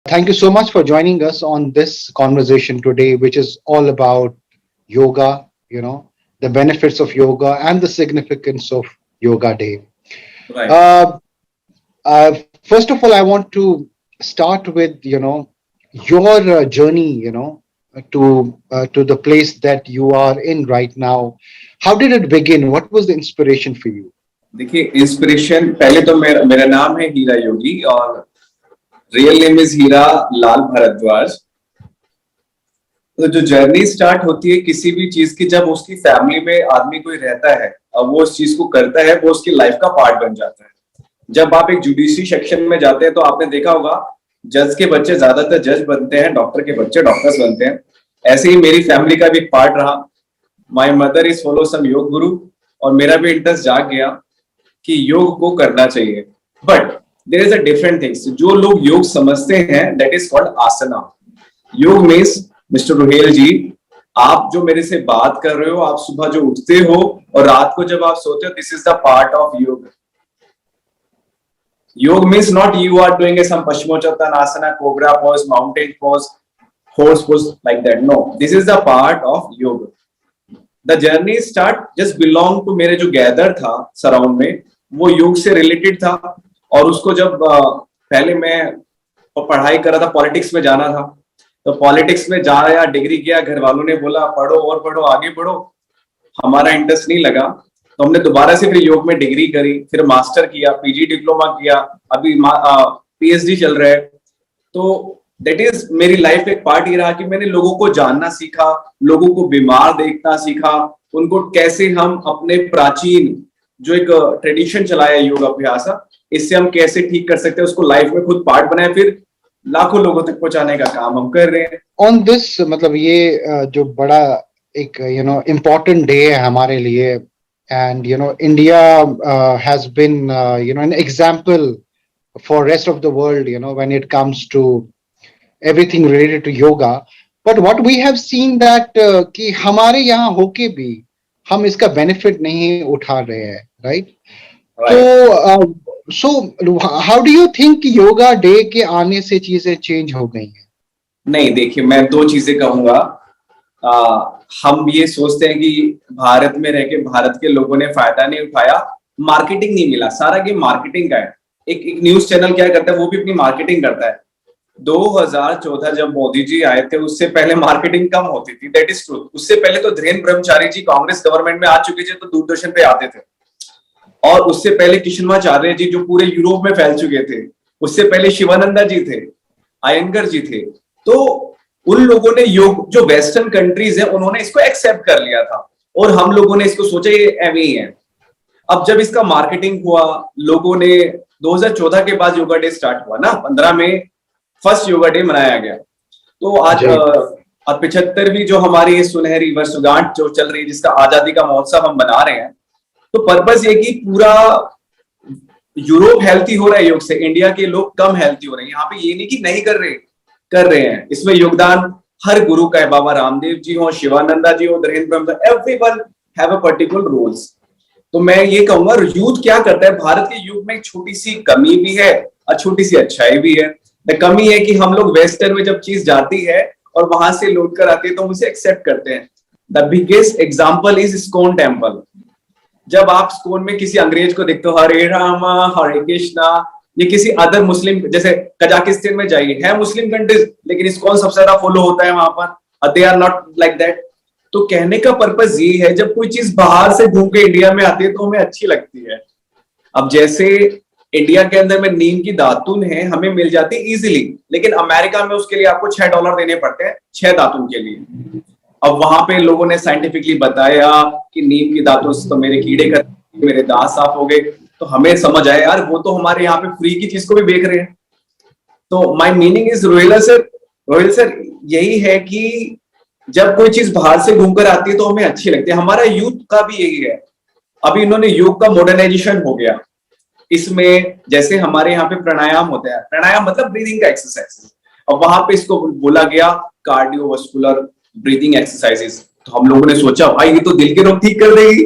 Thank you so much for joining us on this conversation today, which is all about yoga, the benefits of yoga and the significance of Yoga Day. Right. Uh, First of all, I want to start with, your journey, to the place that you are in right now. How did it begin? What was the inspiration for you? देखिए inspiration पहले तो मेरा मेरा नाम है हीरा योगी और real name is Hira Lal Bhardwaj. तो जो जर्नी स्टार्ट होती है किसी भी चीज की, जब उसकी फैमिली में आदमी कोई रहता है और वो उस चीज को करता है, वो उसकी लाइफ का पार्ट बन जाता है। जब आप एक जुडिशरी सेक्शन में जाते हैं तो आपने देखा होगा जज के बच्चे ज्यादातर जज बनते हैं, डॉक्टर के बच्चे डॉक्टर्स बनते हैं। ऐसे ही मेरी फैमिली का भी एक पार्ट रहा। My mother is follow some yoga guru और मेरा भी इंटरेस्ट जाग गया कि योग को करना चाहिए। But there is a different things. जो लोग योग समझते हैं दैट इज कॉल्ड आसना। योग मीन्स मिस्टर रुहेल जी, आप जो मेरे से बात कर रहे हो, आप सुबह जो उठते हो और रात को जब आप सोते हो, this is the part of yoga. Yoga means not you are doing some पश्चिमोत्तानासना, cobra pose, mountain pose, horse pose like that. No, this is the part of yoga. The journey start just belong to मेरे जो gather था surround में, वो योग से related था। और उसको जब पहले मैं पढ़ाई कर रहा था, पॉलिटिक्स में जाना था, तो पॉलिटिक्स में जाया, डिग्री किया, घर वालों ने बोला पढ़ो और पढ़ो, आगे बढ़ो। हमारा इंटरेस्ट नहीं लगा तो हमने दोबारा से फिर योग में डिग्री करी, फिर मास्टर किया, पीजी डिप्लोमा किया, अभी पीएचडी चल रहा है। तो दैट इज मेरी लाइफ एक पार्ट ये रहा कि मैंने लोगों को जानना सीखा, लोगों को बीमार देखना सीखा, उनको कैसे हम अपने प्राचीन जो एक ट्रेडिशन चलाया योग अभ्यास, इससे हम कैसे ठीक कर सकते हैं, उसको लाइफ में खुद पार्ट बनाए, फिर लाखों लोगों तक पहुंचाने का काम हम कर रहे हैं। ऑन दिस, मतलब ये जो बड़ा एक इम्पोर्टेंट डे है हमारे लिए, and India has been an example for rest of the world, when it comes to everything related to yoga. But what we have seen that कि हमारे यहाँ होके भी हम इसका बेनिफिट नहीं उठा रहे हैं, राइट? तो so how do you think yoga day के आने से चीजें चेंज हो गई हैं? नहीं, देखिए मैं दो चीजें कहूंगा। हम ये सोचते हैं कि भारत में रह के भारत के लोगों ने फायदा नहीं उठाया, मार्केटिंग नहीं मिला। सारा गेम मार्केटिंग का है। एक न्यूज चैनल क्या करता है, वो भी अपनी मार्केटिंग करता है। 2014 जब मोदी जी आए थे, उससे पहले मार्केटिंग कम होती थी, दैट इज ट्रूथ। उससे पहले तो धीरेन्द्र ब्रह्मचारी जी कांग्रेस गवर्नमेंट में आ चुके थे, तो दूरदर्शन पे आते थे। और उससे पहले कृष्णमाचार्य जी जो पूरे यूरोप में फैल चुके थे, उससे पहले शिवानंदा जी थे, अयंगर जी थे। तो उन लोगों ने योग, जो वेस्टर्न कंट्रीज है, उन्होंने इसको एक्सेप्ट कर लिया था और हम लोगों ने इसको सोचा ये एवं ही है। अब जब इसका मार्केटिंग हुआ, लोगों ने 2014 के बाद योगा डे स्टार्ट हुआ ना, 15 में फर्स्ट योगा डे मनाया गया। तो आज 75वीं जो हमारी सुनहरी वर्षगांठ जो चल रही है, जिसका आजादी का महोत्सव हम बना रहे हैं, तो पर्पस ये कि पूरा यूरोप हेल्थी हो रहा है योग से, इंडिया के लोग कम हेल्थी हो रहे हैं। यहाँ पे ये नहीं कि नहीं कर रहे हैं। इसमें योगदान हर गुरु का है, बाबा रामदेव जी हो, शिवानंदा जी हो, Dhirendra Brahmachari, everyone have a particular roles. तो मैं ये कहूंगा, यूथ क्या करता है, भारत के यूथ में एक छोटी सी कमी भी है और छोटी सी अच्छाई भी है। द कमी है कि हम लोग वेस्टर्न में जब चीज जाती है और वहां से लौट कर आते हैं तो हम उसे एक्सेप्ट करते हैं। The biggest example is ISKCON temple. जब आप इस्कॉन में किसी अंग्रेज को देखते हो, हरे रामा हरे कृष्णा, ये किसी अदर मुस्लिम, जैसे कजाकिस्तान में जाइए, है मुस्लिम कंट्रीज, लेकिन इस्कॉन सबसे ज्यादा फॉलो होता है वहां पर। They are not like that. तो कहने का पर्पस ये है, जब कोई चीज बाहर से घूम के इंडिया में आती है तो हमें अच्छी लगती है। अब जैसे इंडिया के अंदर में नीम की दातुन है, हमें मिल जाती है इजिली, लेकिन अमेरिका में उसके लिए आपको $6 देने पड़ते हैं 6 दातुन के लिए। अब वहां पे लोगों ने साइंटिफिकली बताया कि नीम की दातुन से तो मेरे कीड़े कर, मेरे दांत साफ हो गए। तो हमें समझ आया यार, वो तो हमारे यहाँ पे फ्री की चीज को भी बेच रहे हैं। तो my meaning is Rohail sir यही है कि जब कोई चीज बाहर से घूमकर आती है तो हमें अच्छी लगती है। हमारा यूथ का भी यही है। अभी इन्होंने योग का मॉडर्नाइजेशन हो गया। इसमें जैसे हमारे यहाँ पे प्राणायाम होता है, प्राणायाम मतलब ब्रीदिंग का एक्सरसाइज, और वहां पे इसको बोला गया कार्डियोवास्कुलर ब्रीदिंग एक्सरसाइजेस। तो हम लोगों ने सोचा भाई ये तो दिल के रोग ठीक कर देगी,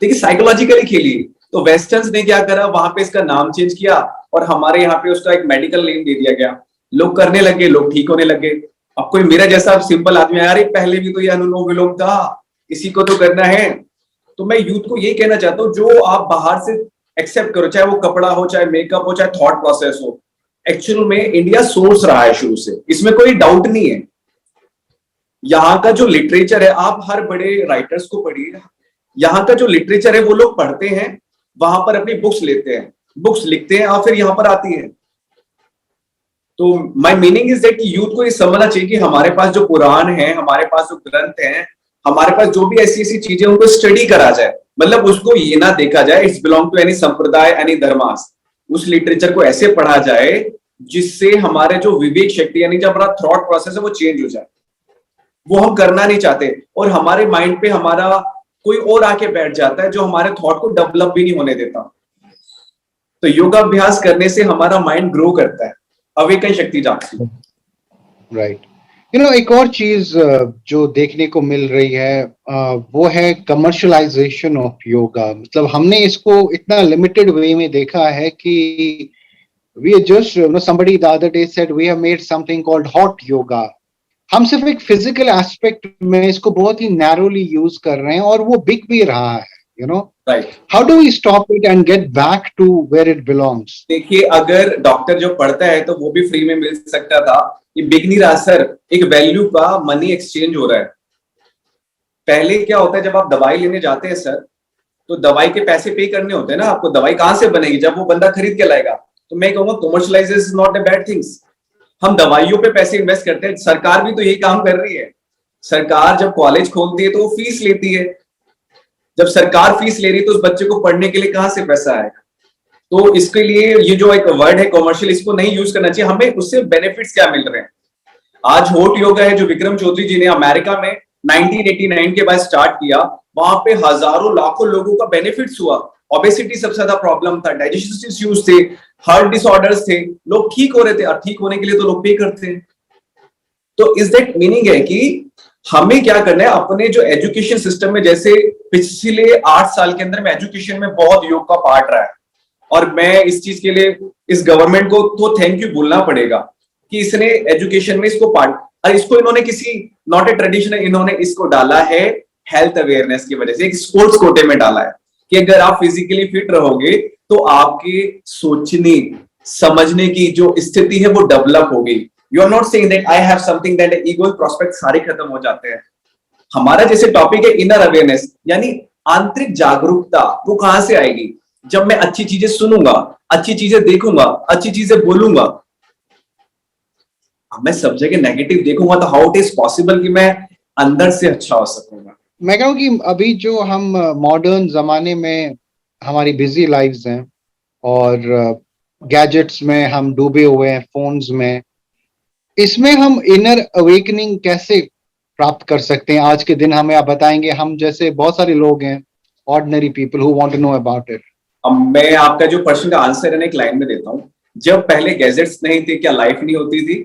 देखिए साइकोलॉजिकली खेली। तो वेस्टर्न्स ने क्या करा, वहां पे इसका नाम चेंज किया और हमारे यहाँ पे उसका एक मेडिकल नेम दे दिया गया। लोग करने लगे, लोग ठीक होने लगे। अब कोई मेरा जैसा सिंपल आदमी है, अरे पहले भी तो ये अनुलोम विलोम था, इसी को तो करना है। तो मैं यूथ को ये कहना चाहता हूँ, जो आप बाहर से एक्सेप्ट करो, चाहे वो कपड़ा हो, चाहे मेकअप हो, चाहे थॉट प्रोसेस हो, एक्चुअल में इंडिया सोर्स रहा है शुरू से, इसमें कोई डाउट नहीं है। यहाँ का जो लिटरेचर है, आप हर बड़े राइटर्स को पढ़िए, यहाँ का जो लिटरेचर है वो लोग पढ़ते हैं, वहां पर अपनी बुक्स लेते हैं, बुक्स लिखते हैं और फिर यहाँ पर आती है। तो my meaning is that youth को ये समझना चाहिए कि हमारे पास जो पुराण है, हमारे पास जो ग्रंथ हैं, हमारे पास जो भी ऐसी ऐसी चीजें, उनको स्टडी करा जाए। मतलब उसको ये ना देखा जाए इट्स बिलोंग टू एनी संप्रदाय, एनी धर्मास। उस लिटरेचर को ऐसे पढ़ा जाए जिससे हमारे जो विवेक शक्ति, यानी जो हमारा थॉट प्रोसेस है, वो चेंज हो जाए। वो हम करना नहीं चाहते, और हमारे माइंड पे हमारा कोई और आके बैठ जाता है जो हमारे थॉट को डेवलप भी नहीं होने देता। तो योगाभ्यास करने से हमारा माइंड ग्रो करता है, अवेकन शक्ति जागती है। राइट। एक और चीज जो देखने को मिल रही है वो है कमर्शलाइजेशन ऑफ योगा। मतलब हमने इसको इतना लिमिटेड वे में देखा है कि we are just somebody the other day said we have made something called hot yoga। हम सिर्फ एक फिजिकल एस्पेक्ट में इसको बहुत ही नैरोली यूज कर रहे हैं और वो बिक भी रहा है, right. How do we stop it and get back to where it belongs? देखिए, अगर डॉक्टर जो पढ़ता है तो वो भी फ्री में मिल सकता था, ये बिक नहीं रहा सर। एक वैल्यू का मनी एक्सचेंज हो रहा है। पहले क्या होता है, जब आप दवाई लेने जाते हैं सर, तो दवाई के पैसे पे करने होते हैं ना आपको। दवाई कहां से बनेगी जब वो बंदा खरीद के लाएगा। तो मैं कहूंगा commercialisation is not a bad things. हम दवाइयों पे पैसे इन्वेस्ट करते हैं, सरकार भी तो यही काम कर रही है। सरकार जब कॉलेज खोलती है तो वो फीस लेती है। जब सरकार फीस ले रही है तो उस बच्चे को पढ़ने के लिए कहां से पैसा आएगा? तो इसके लिए ये जो एक वर्ड है कमर्शियल, इसको नहीं यूज करना चाहिए। हमें उससे बेनिफिट्स क्या मिल रहे हैं? आज हॉट योगा है जो विक्रम चौधरी जी ने अमेरिका में 1989 के बाद स्टार्ट किया, वहां पे हजारों लाखों लोगों का बेनिफिट्स हुआ। ओबेसिटी सबसे ज्यादा प्रॉब्लम था, डाइजेस्टिव इश्यूज थे, हार्ट डिसऑर्डर्स थे, लोग ठीक हो रहे थे। और ठीक होने के लिए तो लोग पे करते हैं। तो इज दैट मीनिंग है कि हमें क्या करना है, अपने जो एजुकेशन सिस्टम में, जैसे पिछले 8 साल के अंदर में एजुकेशन में बहुत योग का पार्ट रहा है, और मैं इस चीज के लिए इस गवर्नमेंट को तो थैंक यू बोलना पड़ेगा कि इसने एजुकेशन में इसको पार्ट, और इसको इन्होंने किसी नॉट ए ट्रेडिशनल, इन्होंने इसको डाला है हेल्थ अवेयरनेस की वजह से, एक स्पोर्ट्स कोटे में डाला है कि अगर आप फिजिकली फिट रहोगे तो आपके सोचने समझने की जो स्थिति है वो डेवलप होगी। You are not saying that I have something, that ego prospect सारे खत्म हो जाते हैं। हमारा जैसे टॉपिक है इनर अवेयरनेस, यानी आंतरिक जागरूकता, वो कहां से आएगी? जब मैं अच्छी चीजें सुनूंगा, अच्छी चीजें देखूंगा, अच्छी चीजें बोलूंगा। अब मैं सब जगह नेगेटिव देखूंगा तो हाउ इट इज पॉसिबल कि मैं अंदर से अच्छा हो सकूंगा? मैं कहूँ कि अभी जो हम मॉडर्न जमाने में हमारी बिजी लाइव्स हैं और गैजेट्स में हम डूबे हुए हैं, फोन्स में, इसमें हम इनर अवेकनिंग कैसे प्राप्त कर सकते हैं? आज के दिन हमें आप बताएंगे, हम जैसे बहुत सारे लोग हैं, ordinary people who want to know about it. अब मैं आपका जो प्रश्न का आंसर है एक लाइन में देता हूं। जब पहले गैजेट्स नहीं थे, क्या लाइफ नहीं होती थी?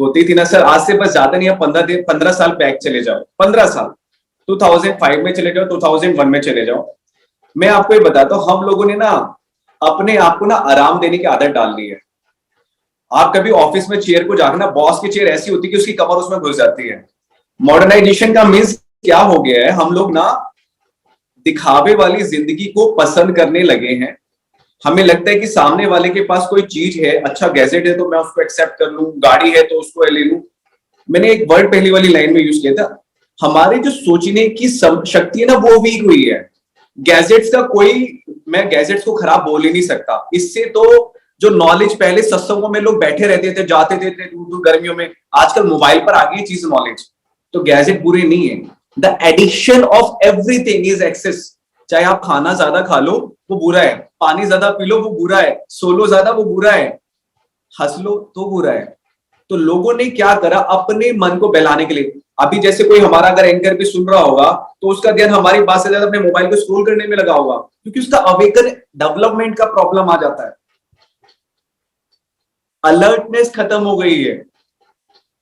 होती थी ना सर। आज से बस ज्यादा नहीं, 15 साल बैक चले जाओ, 15 साल, 2005 में चले जाओ, 2001 में चले जाओ। मैं आपको ये बताता हूँ, हम लोगों ने ना अपने आप को ना आराम देने की आदत डाल ली है। आप कभी ऑफिस में चेयर को जाके ना, बॉस की चेयर ऐसी होती है कि उसकी कमर उसमें घुस जाती है। मॉडर्नाइजेशन का मीन्स क्या हो गया है, हम लोग ना दिखावे वाली जिंदगी को पसंद करने लगे हैं। हमें लगता है कि सामने वाले के पास कोई चीज है, अच्छा गैजेट है तो मैं उसको एक्सेप्ट कर लूं, गाड़ी है तो उसको ले लूं। मैंने एक वर्ड पहली वाली लाइन में यूज किया था, हमारी जो सोचने की शक्ति है ना वो वीक हुई है। गैजेट्स का कोई, मैं गैजेट्स को खराब बोल ही नहीं सकता। इससे तो जो नॉलेज पहले सत्संगों में लोग बैठे रहते थे, जाते थे दूर दूर गर्मियों में, आजकल मोबाइल पर आ गई चीज नॉलेज। तो गैजेट बुरे नहीं है। The addiction of everything is excess. चाहे आप खाना ज्यादा खा लो वो बुरा है, पानी ज्यादा पी लो वो बुरा है, सो लो ज्यादा वो बुरा है, हंस लो तो बुरा है। तो लोगों ने क्या करा, अपने मन को बहलाने के लिए, अभी जैसे कोई हमारा अगर एंकर भी सुन रहा होगा तो उसका ध्यान हमारी बात से ज्यादा अपने मोबाइल को स्क्रॉल करने में लगा होगा, क्योंकि उसका अवेकन डेवलपमेंट का प्रॉब्लम आ जाता है। अलर्टनेस खत्म हो गई है।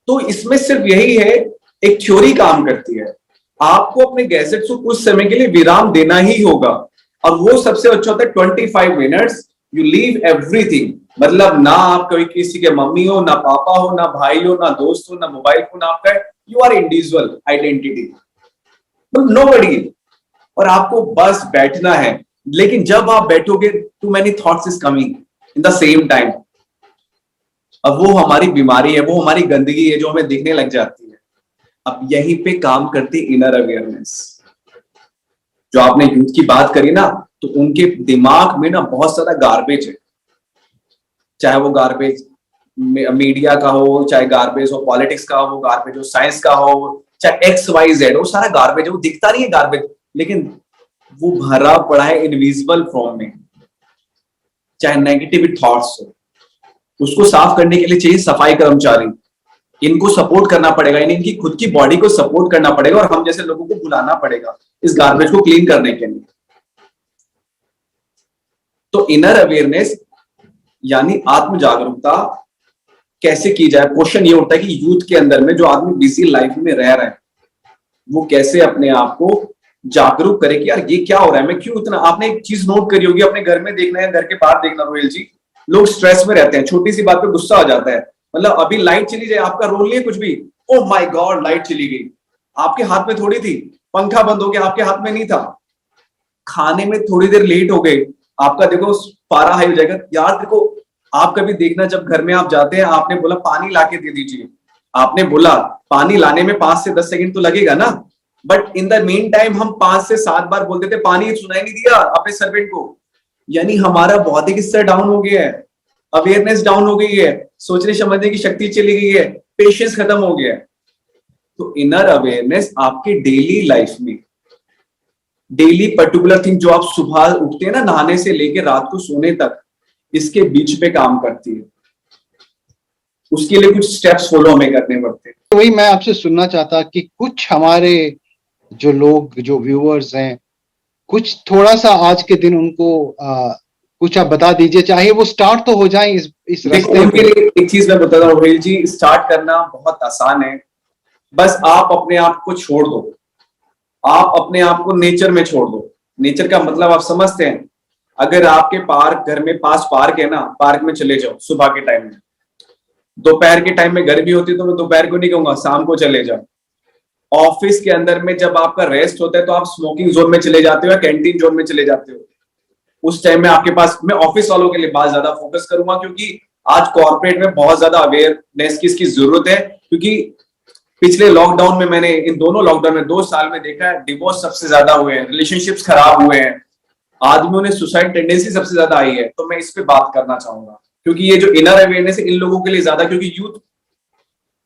तो इसमें सिर्फ यही है, एक थ्योरी काम करती है, आपको अपने गैजेट्स को कुछ समय के लिए विराम देना ही होगा। और वो सबसे अच्छा होता है 25 मिनट्स यू लीव एवरीथिंग, मतलब ना आप कोई किसी के मम्मी हो, ना पापा हो, ना भाई हो, ना दोस्त हो, ना मोबाइल फोन आपका है, you are individual identity, nobody, और आपको बस बैठना है। लेकिन जब आप बैठोगे, too many thoughts is coming in the same time, अब वो हमारी बीमारी है, वो हमारी गंदगी है जो हमें दिखने लग जाती है। अब यहीं पे काम करती इनर अवेयरनेस। जो आपने यूथ की बात करी ना, तो उनके दिमाग में ना बहुत सारा गार्बेज है, चाहे वो गार्बेज मीडिया का हो, चाहे गार्बेज हो पॉलिटिक्स का हो, गार्बेज हो साइंस का हो, चाहे एक्स वाई जेड, वो सारा गार्बेज है, वो दिखता नहीं है गार्बेज, लेकिन वो भरा पड़ा है इनविजिबल फॉर्म में। चाहे नेगेटिव थॉट्स हो, उसको साफ करने के लिए चाहिए सफाई कर्मचारी, इनको सपोर्ट करना पड़ेगा, इनकी खुद की बॉडी को सपोर्ट करना पड़ेगा, और हम जैसे लोगों को बुलाना पड़ेगा इस गार्बेज को क्लीन करने के लिए। तो इनर अवेयरनेस यानी आत्म जागरूकता कैसे की जाए। क्वेश्चन ये उठता है कि यूथ के अंदर में जो आदमी बिजी लाइफ में रह रहा है, वो कैसे अपने आप को जागरूक करे कि यार ये क्या हो रहा है, मैं क्यों इतना। आपने एक चीज नोट करी होगी, अपने घर में देखना है, घर के बाहर देखना रोहिल जी, लोग स्ट्रेस में रहते हैं, छोटी सी बात पे गुस्सा आ जाता है। मतलब अभी लाइट चली जाए, आपका रोल नहीं है कुछ भी, ओ माय गॉड लाइट चली गई, आपके हाथ में थोड़ी थी, पंखा बंद हो गया, आपके हाथ में नहीं था। खाने में थोड़ी देर लेट हो गए, आपका देखो पारा हाई हो जाएगा। यार देखो, आप कभी देखना, जब घर में आप जाते हैं, आपने बोला पानी लाके दे दीजिए, आपने बोला पानी लाने में 5 से 10 सेकंड तो लगेगा ना, but in the mean time हम 5 से 7 बार बोलते थे पानी, सुनाई नहीं दिया अपने सर्वेंट को। यानी हमारा बौद्धिक स्तर डाउन हो गया है, अवेयरनेस डाउन हो गई है, सोचने समझने की शक्ति चली गई है, पेशेंस खत्म हो गया है। तो इनर अवेयरनेस आपके डेली लाइफ में, डेली पर्टिकुलर थिंग जो आप सुबह उठते हैं ना, नहाने से लेकर रात को सोने तक, इसके बीच पे काम करती है। उसके लिए कुछ स्टेप्स फॉलो हमें करने पड़ते हैं। तो वही मैं आपसे सुनना चाहता कि कुछ हमारे जो लोग, जो व्यूअर्स हैं, कुछ थोड़ा सा आज के दिन उनको कुछ आप बता दीजिए, चाहे वो स्टार्ट तो हो जाए इस रास्ते उनके पे। लिए एक चीज मैं बताता हूँ रोहिल जी, स्टार्ट करना बहुत आसान है। बस आप अपने आप को छोड़ दो, आप अपने आप को नेचर में छोड़ दो। नेचर का मतलब आप समझते हैं, अगर आपके पार्क, घर में पास पार्क है ना, पार्क में चले जाओ सुबह के टाइम में। दोपहर के टाइम में गर्मी होती है तो मैं दोपहर को नहीं कहूंगा, शाम को चले जाओ। ऑफिस के अंदर में जब आपका रेस्ट होता है तो आप स्मोकिंग जोन में चले जाते हो या कैंटीन जोन में चले जाते हो। उस टाइम में आपके पास, मैं ऑफिस वालों के लिए बहुत ज्यादा फोकस करूंगा, क्योंकि आज कॉर्पोरेट में बहुत ज्यादा अवेयरनेस की इसकी जरूरत है। क्योंकि पिछले लॉकडाउन में, मैंने इन दोनों लॉकडाउन में 2 साल में देखा है, डिवोर्स सबसे ज्यादा हुए हैं, रिलेशनशिप्स खराब हुए हैं, आदमियों ने सुसाइड टेंडेंसी सबसे ज्यादा आई है। तो मैं इस पे बात करना चाहूंगा, क्योंकि ये जो इनर अवेयरनेस है इन लोगों के लिए ज्यादा, क्योंकि यूथ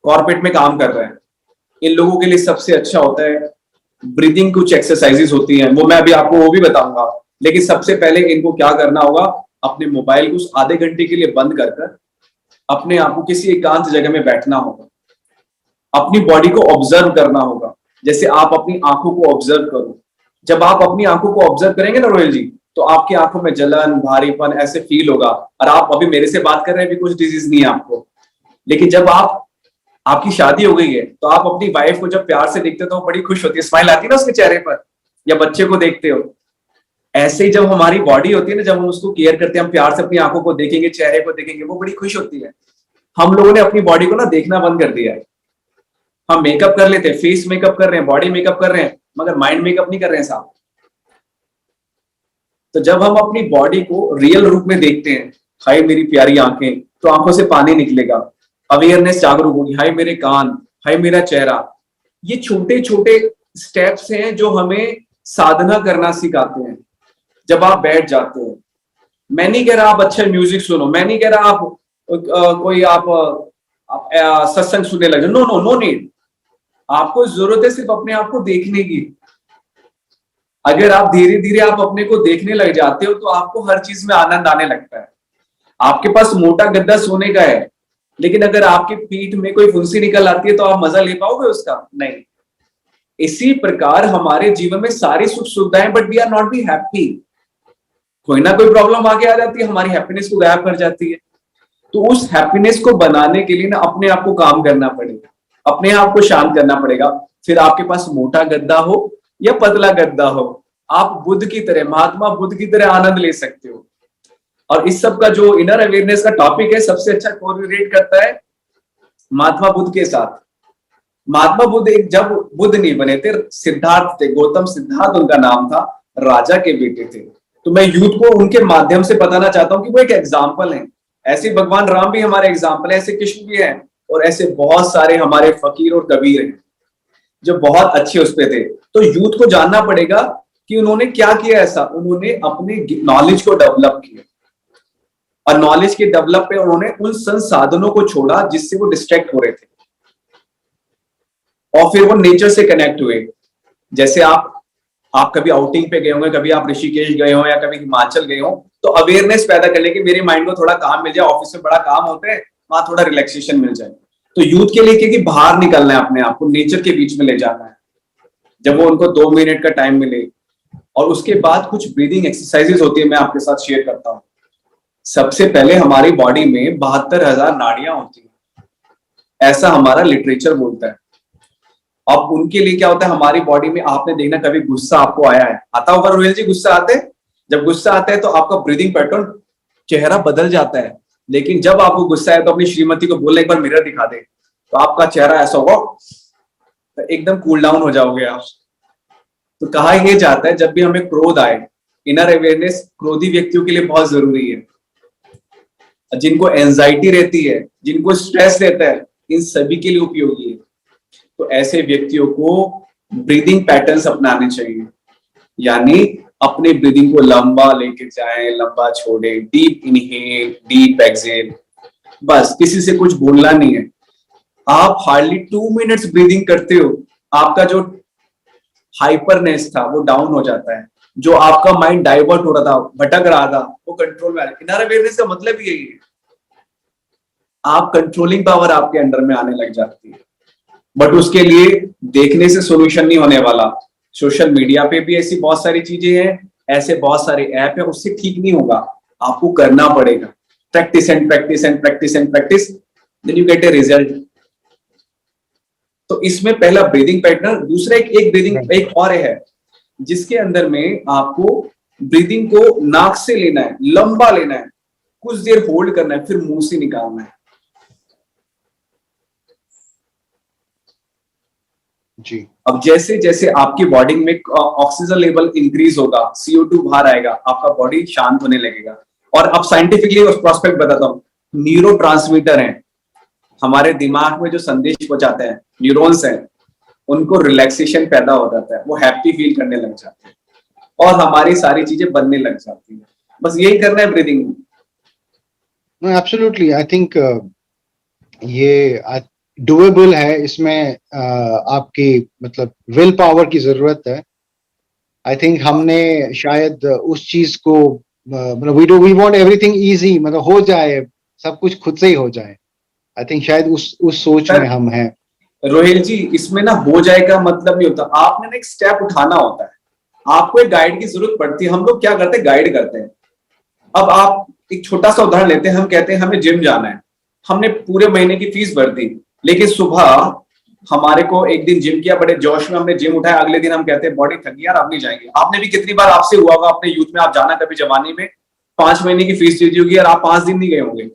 कॉर्पोरेट में काम कर रहे हैं, इन लोगों के लिए सबसे अच्छा होता है ब्रीदिंग। कुछ एक्सरसाइजेस होती हैं, वो मैं अभी आपको वो भी बताऊंगा। लेकिन सबसे पहले इनको क्या करना होगा, अपने मोबाइल को उस आधे घंटे के लिए बंद कर अपने आप को किसी एकांत जगह में बैठना होगा, अपनी बॉडी को ऑब्जर्व करना होगा, जैसे आप अपनी आंखों को ऑब्जर्व करो। जब आप अपनी आंखों को ऑब्जर्व करेंगे ना रोहिल जी, तो आपकी आंखों में जलन, भारीपन ऐसे फील होगा। और आप अभी मेरे से बात कर रहे हैं, अभी कुछ डिजीज नहीं है आपको, लेकिन जब आपकी शादी हो गई है तो आप अपनी वाइफ को जब प्यार से देखते हो तो वो बड़ी खुश होती है, स्माइल आती है ना उसके चेहरे पर, या बच्चे को देखते हो। ऐसे ही जब हमारी बॉडी होती है ना, जब हम उसको केयर करते हैं, हम प्यार से अपनी आंखों को देखेंगे, चेहरे को देखेंगे, वो बड़ी खुश होती है। हम लोगों ने अपनी बॉडी को ना देखना बंद कर दिया है। हम मेकअप कर लेते हैं, फेस मेकअप कर रहे हैं, बॉडी मेकअप कर रहे हैं, मगर माइंड मेकअप नहीं कर रहे हैं साहब। तो जब हम अपनी बॉडी को रियल रूप में देखते हैं, हाय मेरी प्यारी आंखें, तो आंखों से पानी निकलेगा, अवेयरनेस जागरूक होगी, हाय मेरे कान, हाय मेरा चेहरा। ये छोटे छोटे स्टेप्स हैं जो हमें साधना करना सिखाते हैं। जब आप बैठ जाते हो, मैं नहीं कह रहा आप अच्छा म्यूजिक सुनो, मैं नहीं कह रहा आप कोई आप सत्संग सुनने लगे, नो नो नो नीड। आपको जरूरत है सिर्फ अपने आप को देखने की। अगर आप धीरे धीरे आप अपने को देखने लग जाते हो तो आपको हर चीज में आनंद आने लगता है। आपके पास मोटा गद्दा सोने का है, लेकिन अगर आपकी पीठ में कोई फुंसी निकल आती है तो आप मजा ले पाओगे उसका? नहीं। इसी प्रकार हमारे जीवन में सारी सुख सुविधाएं, but we are not be happy. कोई ना कोई प्रॉब्लम आगे आ जाती है, हमारी हैप्पीनेस को गायब कर जाती है। तो उस हैप्पीनेस को बनाने के लिए ना अपने आप को काम करना पड़ेगा, अपने आप को शांत करना पड़ेगा। फिर आपके पास मोटा गद्दा हो या पतला गद्दा हो, आप बुद्ध की तरह, महात्मा बुद्ध की तरह आनंद ले सकते हो। और इस सब का जो इनर अवेयरनेस का टॉपिक है सबसे अच्छा कोरिलेट करता है महात्मा बुद्ध के साथ। महात्मा बुद्ध एक जब बुद्ध नहीं बने थे, सिद्धार्थ थे, गौतम सिद्धार्थ उनका नाम था, राजा के बेटे थे। तो मैं यूथ को उनके माध्यम से बताना चाहता हूँ कि वो एक एग्जाम्पल है। ऐसे भगवान राम भी हमारे एग्जाम्पल है, ऐसे कृष्ण भी हैं, और ऐसे बहुत सारे हमारे फकीर और कबीर हैं जो बहुत अच्छे उस पे थे। तो यूथ को जानना पड़ेगा कि उन्होंने क्या किया ऐसा, उन्होंने अपने नॉलेज को डेवलप किया, और नॉलेज के डेवलप पे उन्होंने उन संसाधनों को छोड़ा जिससे वो डिस्ट्रैक्ट हो रहे थे, और फिर वो नेचर से कनेक्ट हुए। जैसे आप कभी आउटिंग पे गए होंगे, कभी आप ऋषिकेश गए हो या कभी हिमाचल गए हो, तो अवेयरनेस पैदा करने की मेरे माइंड को थोड़ा काम मिल जाए, ऑफिस में बड़ा काम होता है, वहां थोड़ा रिलैक्सेशन मिल जाए। तो यूथ के लिए कि बाहर निकलना है, अपने आप को नेचर के बीच में ले जाना है, जब वो उनको 2 मिनट का टाइम मिले। और उसके बाद कुछ ब्रीदिंग एक्सरसाइजेस होती है, मैं आपके साथ शेयर करता हूँ। सबसे पहले हमारी बॉडी में 72,000 नाड़ियां होती है, ऐसा हमारा लिटरेचर बोलता है। अब उनके लिए क्या होता है, हमारी बॉडी में आपने देखना कभी गुस्सा आपको आया है, आता होगा रोहिल जी, गुस्सा आते हैं, जब गुस्सा आता है तो आपका ब्रीदिंग पैटर्न, चेहरा बदल जाता है। लेकिन जब आपको गुस्सा है तो अपनी श्रीमती को बोलने एक बार मिरर दिखा दे, तो आपका चेहरा ऐसा होगा, तो एकदम कूल डाउन हो जाओगे आप। तो कहा यह जाता है जब भी हमें क्रोध आए, इनर अवेयरनेस क्रोधी व्यक्तियों के लिए बहुत जरूरी है। जिनको एंजाइटी रहती है, जिनको स्ट्रेस रहता है, इन सभी के लिए उपयोगी है। तो ऐसे व्यक्तियों को ब्रीदिंग पैटर्न्स अपनाने चाहिए, यानी अपने ब्रीदिंग को लंबा लेके जाएं, लंबा छोड़े, डीप इनहेल, डीप एक्सहेल, बस किसी से कुछ बोलना नहीं है। आप हार्डली 2 मिनट्स ब्रीदिंग करते हो, आपका जो हाइपरनेस था वो डाउन हो जाता है, जो आपका माइंड डाइवर्ट हो रहा था, भटक रहा था, वो कंट्रोल में आ रहा है। इनर अवेयरनेस का मतलब ही यही है, आप कंट्रोलिंग पावर आपके अंडर में आने लग जाती है। बट उसके लिए देखने से सोल्यूशन नहीं होने वाला। सोशल मीडिया पे भी ऐसी बहुत सारी चीजें हैं, ऐसे बहुत सारे ऐप है, उससे ठीक नहीं होगा, आपको करना पड़ेगा। Practice and practice and practice and practice, then you get a result. तो इसमें पहला ब्रीदिंग पैटर्न, दूसरा एक ब्रीदिंग एक और है जिसके अंदर में आपको ब्रीदिंग को नाक से लेना है, लंबा लेना है, कुछ देर होल्ड करना है, फिर मुंह से निकालना है। जी। अब जैसे जैसे आपकी बॉडी में ऑक्सीजन लेवल इंक्रीज होगा, CO2 बाहर आएगा, आपका बॉडी शांत होने लगेगा। और अब साइंटिफिकली उस प्रोस्पेक्ट बताता हूँ, न्यूरो ट्रांसमीटर है हमारे दिमाग में जो संदेश पहुंचाते हैं, न्यूरॉन्स हैं, उनको रिलैक्सेशन पैदा हो जाता है, वो हैप्पी फील करने लग जाते हैं, और हमारी सारी चीजें बनने लग जाती है। बस यही करना है ब्रीदिंग में। एब्सोल्युटली, आई थिंक ये डुएबल है। इसमें आपकी मतलब विल पावर की जरूरत है। आई थिंक हमने शायद उस चीज को मतलब वी वांट एवरीथिंग इजी, मतलब हो जाए, सब कुछ खुद से ही हो जाए। आई थिंक शायद उस सोच में हम हैं। रोहिल जी, इसमें ना हो जाए का मतलब नहीं होता, आपने ना एक स्टेप उठाना होता है, आपको एक गाइड की जरूरत पड़ती है। हम लोग क्या करते हैं, गाइड करते हैं। अब आप एक छोटा सा उदाहरण लेते हैं, हम कहते हैं हमें जिम जाना है, हमने पूरे महीने की फीस भर दी, लेकिन सुबह हमारे को एक दिन जिम किया, बड़े जोश में हमने जिम उठाया, अगले दिन हम कहते हैं बॉडी थक गई यार, अब नहीं जाएंगे। आपने भी कितनी बार आपसे हुआ होगा अपने यूथ में, आप जाना कभी जवानी में, 5 महीने की फीस दे दी होगी और आप 5 दिन नहीं गए होंगे।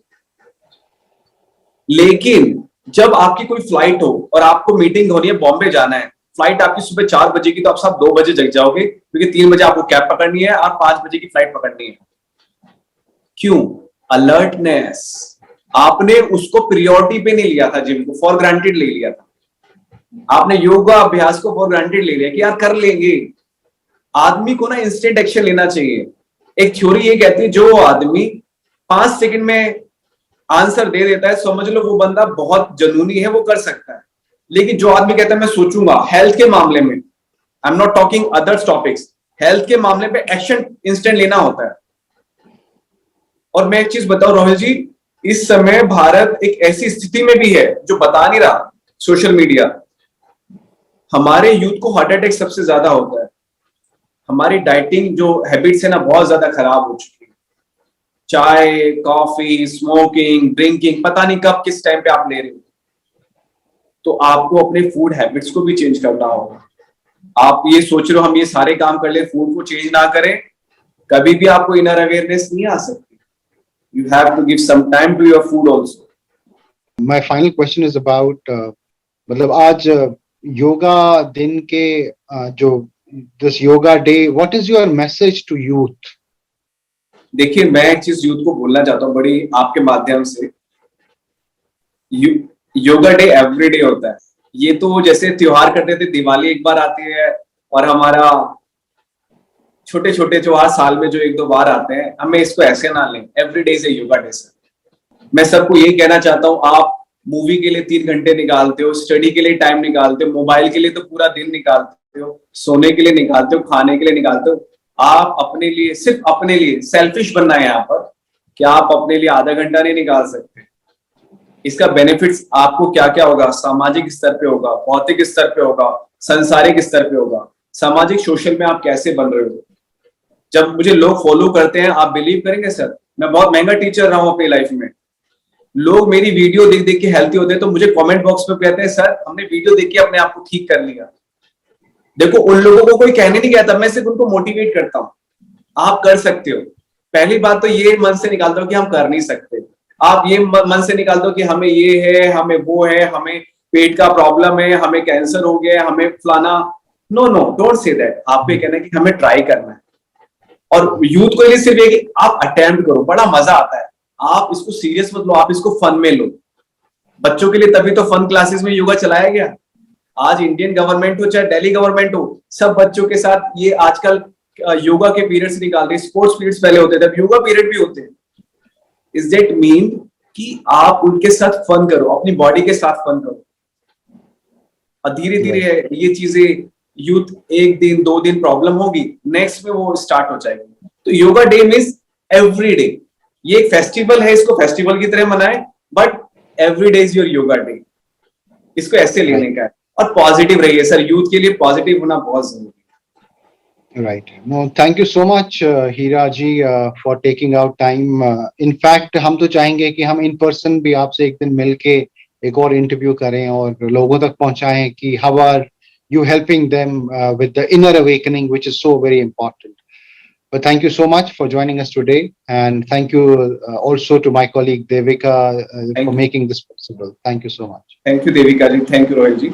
लेकिन जब आपकी कोई फ्लाइट हो और आपको मीटिंग होनी है, बॉम्बे जाना है, फ्लाइट आपकी सुबह 4 बजे की, तो आप सब 2 बजे जग जाओगे, क्योंकि 3 बजे आपको कैब पकड़नी है और 5 बजे की फ्लाइट पकड़नी है। क्यों? अलर्टनेस। आपने उसको प्रियोरिटी पे नहीं लिया था, जिम को फॉर ग्रांटेड ले लिया था। आपने योगा अभ्यास को फॉर ग्रांटेड ले लिया कि यार कर लेंगे। आदमी को ना इंस्टेंट एक्शन लेना चाहिए। एक थ्योरी ये कहती है, जो आदमी 5 सेकंड में आंसर दे देता है, समझ लो वो बंदा बहुत जुनूनी है, वो कर सकता है। लेकिन जो आदमी कहता है मैं सोचूंगा, हेल्थ के मामले में, I am not talking others topics, health के मामले में एक्शन इंस्टेंट लेना होता है। और मैं एक चीज बताऊं रोहित जी, इस समय भारत एक ऐसी स्थिति में भी है जो बता नहीं रहा सोशल मीडिया। हमारे यूथ को हार्ट अटैक सबसे ज्यादा होता है। हमारी डाइटिंग जो हैबिट्स है ना, बहुत ज्यादा खराब हो चुकी है। चाय, कॉफी, स्मोकिंग, ड्रिंकिंग, पता नहीं कब किस टाइम पे आप ले रहे हो। तो आपको अपने फूड हैबिट्स को भी चेंज करना होगा। आप ये सोच रहे हो हम ये सारे काम कर ले, फूड को चेंज ना करें, कभी भी आपको इनर अवेयरनेस नहीं आ सकती। You have to give some time to your food also. My final question is about मतलब आज योगा दिन के जो this yoga day, what is your message to youth? देखिए, मैं एक चीज यूथ को बोलना चाहता हूँ बड़ी आपके माध्यम से। योगा डे एवरी डे होता है। ये तो जैसे त्योहार करते थे, दिवाली एक बार आती है और हमारा छोटे छोटे त्योहार साल में जो एक दो बार आते हैं, हमें इसको ऐसे ना लें। Every day is yoga day sir. मैं सबको ये कहना चाहता हूँ, आप मूवी के लिए 3 घंटे निकालते हो, स्टडी के लिए टाइम निकालते हो, मोबाइल के लिए तो पूरा दिन निकालते हो, सोने के लिए निकालते हो, खाने के लिए निकालते हो। आप अपने लिए, सिर्फ अपने लिए सेल्फिश बनना है यहाँ पर कि आप अपने लिए आधा घंटा नहीं निकाल सकते। इसका बेनिफिट्स आपको क्या क्या होगा, सामाजिक स्तर पे होगा, भौतिक स्तर पे होगा, संसारिक स्तर पे होगा, सामाजिक सोशल में आप कैसे बन रहे हो। जब मुझे लोग फॉलो करते हैं, आप बिलीव करेंगे सर, मैं बहुत महंगा टीचर रहा हूं अपनी लाइफ में। लोग मेरी वीडियो देख देख के हेल्थी होते हैं तो मुझे कमेंट बॉक्स में कहते हैं सर हमने वीडियो देख के अपने आप को ठीक कर लिया। देखो, उन लोगों को कोई कहने नहीं गया था, मैं सिर्फ उनको मोटिवेट करता हूँ, आप कर सकते हो। पहली बात तो ये मन से निकाल दो कि हम कर नहीं सकते। आप ये मन से निकाल दो कि हमें ये है, हमें वो है, हमें पेट का प्रॉब्लम है, हमें कैंसर हो गया, हमें फलाना। No no, don't say that. आपको ये कहना है कि हमें ट्राई करना है। और यूथ को ये सिर्फ ये कि आप अटेम्प्ट करो, बड़ा मजा आता है। आप इसको सीरियस मत लो, आप इसको फन में लो। बच्चों के लिए तभी तो फन क्लासेस में योगा चलाया गया। आज इंडियन गवर्नमेंट हो चाहे दिल्ली गवर्नमेंट हो, सब बच्चों के साथ ये आजकल योगा के पीरियड्स निकाल रहे हैं। स्पोर्ट्स पीरियड्स पहले होते थे, अब योगा पीरियड भी होते हैं। इज दैट मीन कि आप उनके साथ फन करो, अपनी बॉडी के साथ फन करो। और धीरे धीरे ये चीजें, यूथ एक दिन 2 दिन प्रॉब्लम होगी, नेक्स्ट में वो स्टार्ट हो जाएगी। तो yoga day means every day. ये एक फेस्टिवल है, इसको फेस्टिवल की तरह मनाएं, but every day is your yoga day. इसको ऐसे लेने का है। और पॉजिटिव रहिए सर, यूथ के लिए पॉजिटिव होना बहुत जरूरी है। Right. No, thank you so much, Heera ji, for taking out time. In fact, हम तो चाहेंगे कि हम in person भी आपसे एक दिन मिलके एक और इंटरव्यू करें और लोगों तक पहुंचाएं कि how are you helping them with the inner awakening, which is so very important. But thank you so much for joining us today, and thank you also to my colleague Devika for making this possible. Thank you so much. Thank you, Devika ji. Thank you, Rohit ji.